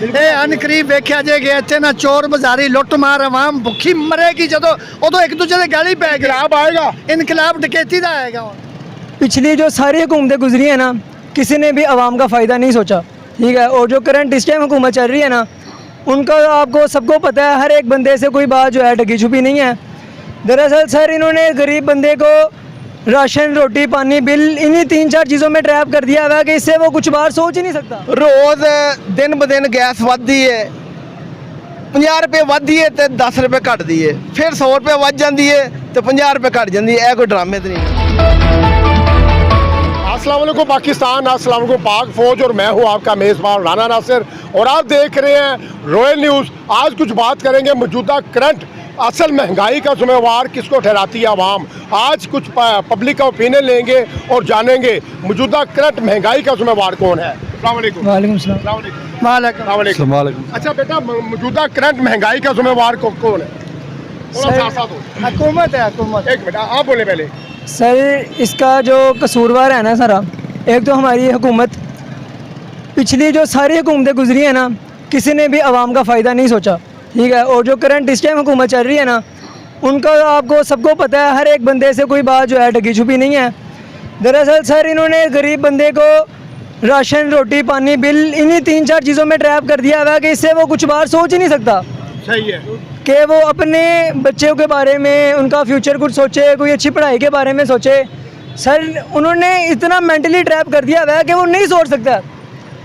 ਇਹ ਅਨਕਰੀਬ ਵੇਖਿਆ ਜੇ ਕਿ ਇੱਥੇ ਨਾ ਚੋਰ ਬਾਜ਼ਾਰੀ ਲੁੱਟ ਮਾਰ ਆਵਾਮ ਭੁੱਖੀ ਮਰੇਗੀ ਜਦੋਂ ਉਦੋਂ ਇੱਕ ਦੂਜੇ ਦੇ ਗਾਲੀ ਪੈ ਗਈ। इनकलाब आएगा, इनकलाब डकैती का आएगा। पिछली जो सारी हुकूमतें गुजरी है ना, किसी ने भी आवाम का फ़ायदा नहीं सोचा, ठीक है। और जो करंट इस टाइम हुकूमत चल रही है ना, उनका आपको सबको पता है, हर एक बंदे से कोई बात जो है ढकी छुपी नहीं है। दरअसल सर इन्होंने गरीब बंदे को राशन, रोटी, पानी, बिल इन्हीं 3-4 चीज़ों में ट्रैप कर दिया हुआ है कि इससे वो कुछ बार सोच ही नहीं सकता। रोज़ दिन ब दिन गैस ਵੱਧਦੀ है, 50 रुपये ਵੱਧਦੀ है तो 10 रुपये घटती है, फिर 100 रुपये ਵੱਧ ਜਾਂਦੀ है तो 50 रुपये घट जाती है। कोई ड्रामे तो नहीं। अस्सलाम वालेकुम पाकिस्तान, अस्सलाम वालेकुम पाक फौज, और मैं हूं आपका मेज़बान राना नासिर और आप देख रहे हैं रॉयल न्यूज़। आज कुछ बात करेंगे मौजूदा करंट असल महंगाई का जिम्मेवार किसको ठहराती है आवाम। आज कुछ पब्लिक का ओपिनियन लेंगे और जानेंगे मौजूदा करंट महंगाई का जिम्मेवार कौन है। अस्सलाम वालेकुम। वालेकुम सलाम। अस्सलाम वालेकुम। अच्छा बेटा, मौजूदा करंट महंगाई का जिम्मेवार कौन है? हुकूमत है, हुकूमत। एक मिनट आप बोले पहले। सर इसका जो कसूरवार है ना सारा, एक तो हमारी हुकूमत, पिछली जो सारी हुकूमतें गुजरी है ना, किसी ने भी आवाम का फ़ायदा नहीं सोचा, ठीक है। और जो करंट इस टाइम हुकूमत चल रही है ना, उनका आपको सबको पता है, हर एक बंदे से कोई बात जो है ढकी छुपी नहीं है। दरअसल सर इन्होंने गरीब बंदे को राशन, रोटी, पानी, बिल इन्हीं 3-4 चीज़ों में ट्रैप कर दिया हुआ है कि इससे वो कुछ बार सोच ही नहीं सकता। सही है कि वो अपने बच्चों के बारे में, उनका फ्यूचर कुछ सोचे, कोई अच्छी पढ़ाई के बारे में सोचे। सर उन्होंने इतना मेंटली ट्रैप कर दिया हुआ है कि वो नहीं सोच सकता।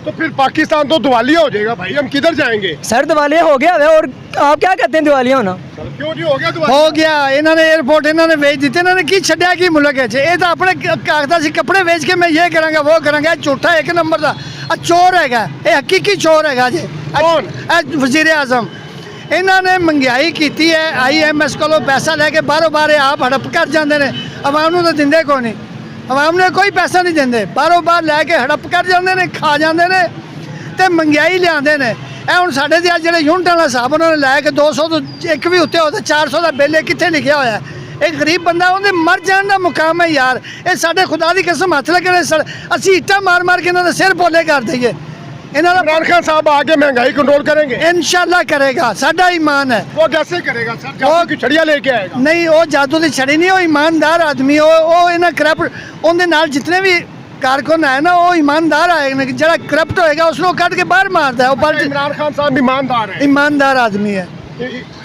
तो फिर पाकिस्तान तो दिवालिया हो जाएगा भाई, हम किधर जाएंगे? सर दिवालिया हो गया है। और आप क्या कहते हैं दिवालिया होना? क्यों नहीं हो गया दिवालिया? हो गया। इन्होंने एयरपोर्ट इन्होंने बेच दी, इन्होंने की छड्या की मुल्क है। ये तो अपने कागजा से कपड़े बेच के मैं ये करांगा वो करांगा, झूठा एक नंबर का चोर है, ये हकीकी चोर है जी। कौन? वजीर आजम। इन्होंने महंगाई की है, IMS को पैसा लैके बारों बारे आप हड़प कर जाते हैं, आवाम तो देंगे को नहीं, आवाम ने कोई पैसा नहीं देंगे, बारों बार लैके हड़प कर जाते हैं, खा जाते हैं तो महंगाई लियाते हैं। ਇਹ ਹੁਣ ਸਾਡੇ ਦੇ ਜਿਹੜੇ ਯੂਨਿਟਾਂ ਦਾ ਹਿਸਾਬ ਉਹਨਾਂ ਨੇ ਲਾਇਆ ਕਿ 200 ਤੋਂ ਇੱਕ ਵੀ ਉੱਤੇ ਹੋ ਤਾਂ 400 ਦਾ ਬਿੱਲ ਕਿੱਥੇ ਲਿਖਿਆ ਹੋਇਆ। ਇੱਕ ਗਰੀਬ ਬੰਦਾ ਉਹਦੇ ਮਰ ਜਾਣ ਦਾ ਮੁਕਾਮ ਹੈ ਯਾਰ। ਇਹ ਸਾਡੇ ਖੁਦਾ ਦੀ ਕਸਮ ਹੱਥ ਲੱਗੇ ਨੇ, ਅਸੀਂ ਇੱਟਾਂ ਮਾਰ ਕੇ ਇਹਨਾਂ ਦੇ ਸਿਰ ਪੋਲੇ ਕਰ ਦਈਏ। ਇਹਨਾਂ ਦਾ इमरान खान साहब आगे महंगाई कंट्रोल करेंगे? इंशाल्लाह करेगा, साडा ईमान है। वो कैसे करेगा सर? जादू की छड़ियां लेके आएगा? नहीं, वो जादू की छड़ी नहीं, वो ईमानदार आदमी, वो इन्हें करप्ट उनके नाल जितने भी कारकुन है ना, वो ईमानदार आएगा। जरा करप्ट होएगा उसको कट के बाहर मारता है। वो इमरान खान साहब ईमानदार है, ईमानदार आदमी है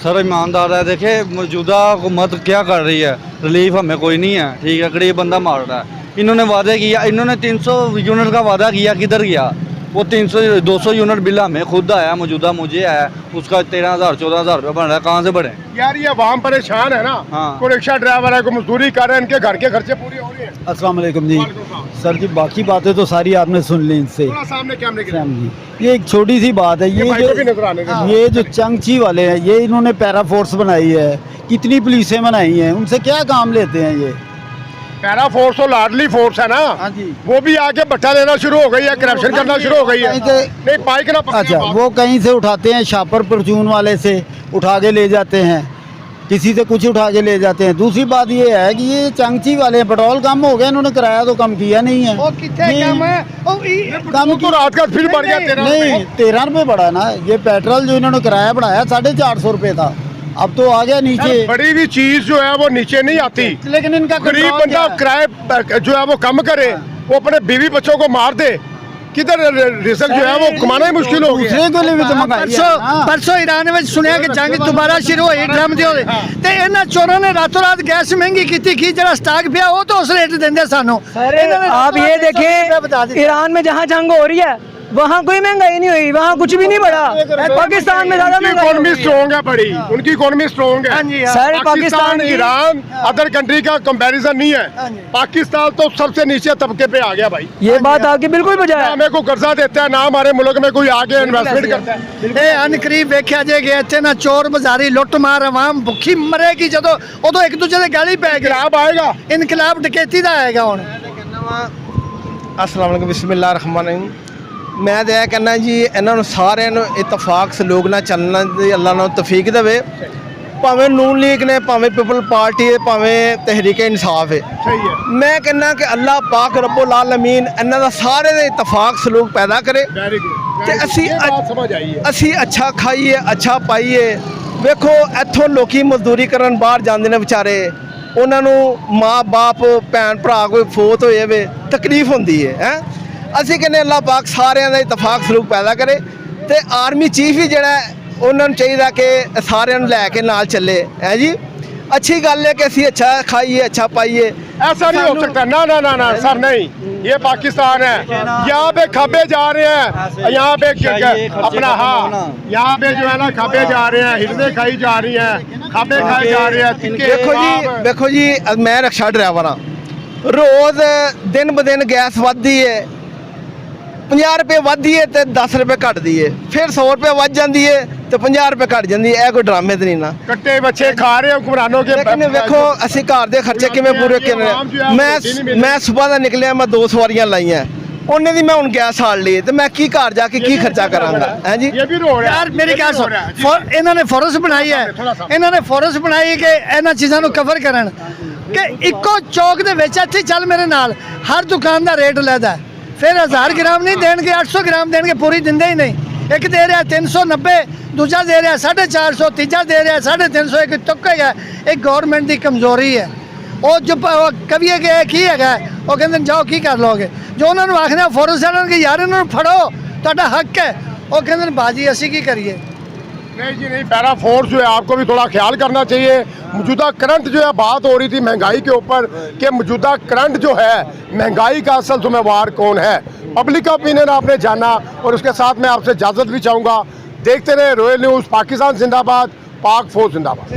सर, ईमानदार है। देखिए मौजूदा हुकूमत क्या कर रही है, रिलीफ हमें कोई नहीं है, ठीक है। गरीब बंदा मार रहा है। इन्होंने वादे किया, इन्होंने 300 यूनिट का वादा किया, किधर गया वो? 200 यूनिट बिल हमें खुद आया, मौजूदा मुझे आया, उसका 13,000-14,000 रुपये बन रहा है, कहाँ से बढ़े यार? ये आवाम परेशान है ना। हाँ। कोई रिक्शा ड्राइवर है, कोई मजदूरी कर रहे हैं, इनके घर के खर्चे पूरे हो रहे हैं। अस्सलाम वालेकुम जी। सर जी बाकी बातें तो सारी आपने सुन ली इनसे। थोड़ा सामने कैमरे के लिए। ये एक छोटी सी बात है, ये जो चंगची वाले हैं, ये इन्होंने पैरा फोर्स बनाई है, कितनी पुलिसें बनाई हैं, उनसे क्या काम लेते हैं ये? पैरा फोर्स और लाडली फोर्स है ना। हाँ जी। वो भी आके बट्टा लेना शुरू हो गई है, करप्शन करना शुरू हो गई है। नहीं पाइक ना अच्छा, वो कहीं से उठाते हैं, शापर परचून वाले से उठा के ले जाते हैं, किसी से कुछ उठा के ले जाते हैं। दूसरी बात ये है कि ये चंगची वाले पेट्रोल कम हो गया, इन्होंने किराया तो कम किया नहीं है। वो कितने कम है? कम तो रात का फिर बढ़ गया। नहीं 13 रुपये बढ़ा ना। ये पेट्रोल जो इन्होंने किराया बढ़ाया 450 रुपये था, अब तो आ गया नीचे। बड़ी भी चीज जो है वो नीचे नहीं आती, लेकिन इनका गरीब बंदा किराए जो है वो कम करे, वो अपने बीवी बच्चों को मार दे, किधर रिजल्ट जो है वो कमाना ही मुश्किल हो गया। दूसरे को लिए भी तो मंगाई है। परसों ईरान में सुनिया कि जंग दोबारा शुरू हुई, ड्रम दे ते इन्हां चोरों ने रातों रात गैस महंगी की जरा स्टॉक पिया वो तो उस रेट देंगे सानू। आप ये देखें, ईरान में जहाँ जंग हो रही है वहाँ कोई महंगाई नहीं हुई, वहाँ कुछ भी नहीं बढ़ा। पाकिस्तान में ज्यादा इकोनॉमी स्ट्रॉन्ग है, बड़ी उनकी इकोनॉमी स्ट्रॉन्ग है। Sir Pakistan Iran other country का कंपैरिजन नहीं है। पाकिस्तान तो सबसे नीचे तबके पे आ गया भाई। ये बात आपकी बिल्कुल बजाय। हमें कोई कर्जा देता है ना, हमारे मुल्क में कोई आगे इन्वेस्टमेंट करता है। ਇਹ ਅਨਕਰੀਬ ਵੇਖਿਆ ਜੇ ਕਿ ਇੱਥੇ ਨਾ ਚੋਰ ਬਾਜ਼ਾਰੀ ਲੁੱਟ ਮਾਰ ਆਵਾਮ ਭੁੱਖੀ ਮਰੇਗੀ ਜਦੋਂ ਉਦੋਂ ਇੱਕ ਦੂਜੇ ਦੇ ਗਾਲੀ ਪੈ ਗਈ। इनकलाब आएगा, ਇਨਕਲਾਬ ਡਕੈਤੀ ਦਾ ਆਏਗਾ ਹੁਣ। अस्सलाम वालेकुम, बिस्मिल्लाह रहमान रहीम। मैं तो यह कहना जी, इन्होंने सारे इतफाक सलूक ना चलना अल्लाह ने तौफीक देवे। भावें नून लीग ने, भावें पीपल पार्टी है, भावें तहरीक इंसाफ है। सही है। मैं कहना कि अल्लाह पाक रब्बुल आलमीन इन्हों का सारे इतफाक सलूक पैदा करे। Very good. ਤੇ ਅਸੀਂ बात समझ आई है ਅਸੀਂ ਅੱਛਾ ਖਾਈਏ ਅੱਛਾ ਪਾਈਏ। ਵੇਖੋ ਇੱਥੋਂ ਲੋਕੀ ਮਜ਼ਦੂਰੀ ਕਰਨ ਬਾਹਰ ਜਾਂਦੇ ਨੇ ਵਿਚਾਰੇ, ਉਹਨਾਂ ਨੂੰ ਮਾਂ-ਬਾਪ ਭੈਣ ਭਰਾ ਕੋਈ ਫੌਤ ਹੋਏ ਵੇ ਤਕਲੀਫ ਹੁੰਦੀ ਹੈ। ਅਸੀਂ ਕਹਿੰਦੇ ਅੱਲਾਹ ਪਾਕ ਸਾਰਿਆਂ ਦਾ ਇਤਫਾਕ ਸਲੂਕ ਪੈਦਾ ਕਰੇ ਤੇ ਆਰਮੀ ਚੀਫ ਵੀ ਜਿਹੜਾ ਹੈ, ਉਹਨਾਂ ਨੂੰ ਚਾਹੀਦਾ ਕਿ ਸਾਰਿਆਂ ਨੂੰ ਲੈ ਕੇ ਨਾਲ ਚੱਲੇ ਹੈ ਜੀ। अच्छी गल है कि असी अच्छा खाइए अच्छा पाइए। ऐसा नहीं हो सकता, ना ना ना ना सर नहीं, ये पाकिस्तान है। यहाँ पे खबे जा रहे हैं, यहाँ पे अपना हाँ यहाँ पे जो है ना खबे जा रहे हैं, हिरने खाई जा रही हैं, खबे खाए जा रहे हैं। देखो जी मैं रिक्शा ड्राइवर हाँ, रोज़ दिन ब दिन गैस वधदी है, 50 रुपए वधदी है तो 10 रुपए घटदी है, फिर 100 रुपए वध जाती है तो 50 रुपए घट जाती है। कोई ड्रामे तो नहीं ना, कट्टे बच्चे खा रहे हैं हुक्मरानों के। लेकिन वेखो असी घर के खर्चे किवें पूरे करने। मैं सुबह का निकलिया, मैं 2 सवारियां लाइया, उन्हें दी मैं हुण गैस साड़ ली ते मैं की घर जाके की खर्चा करांगा है जी। ये भी रो रहा है यार मेरी गल सुन, इन्होंने फोर्स बनाई है, इन्होंने फोर्स बनाई कि इन्हां चीज़ां नूं कवर करन कि इक्को चौक दे विच इत्थे चल मेरे नाल हर दुकान दा रेट लैदा है, फिर 1000 ग्राम नहीं देंगे 800 ग्राम देंगे, पूरी दिंदे ही नहीं। एक दे रहा 390, दूजा दे रहा 450, तीजा दे रहा 350, एक तुक्का है। एक गवर्नमेंट की कमजोरी है। वो जो कभी की है वो कहते जाओ की कर लोगे, जो उन्होंने आखना फोर्स वालों कि यार इन्होंने फड़ो तुहाडा हक है, वो कहते बाजी असी की करिए। नहीं जी नहीं, पैरा फोर्स जो है आपको भी थोड़ा ख्याल करना चाहिए। मौजूदा करंट जो है, बात हो रही थी महंगाई के ऊपर कि मौजूदा करंट जो है महंगाई का असल जिम्मेवार कौन है। पब्लिक का ओपिनियन आपने जाना और उसके साथ मैं आपसे इजाज़त भी चाहूँगा। देखते रहे रॉयल न्यूज़। पाकिस्तान जिंदाबाद, पाक फौज जिंदाबाद।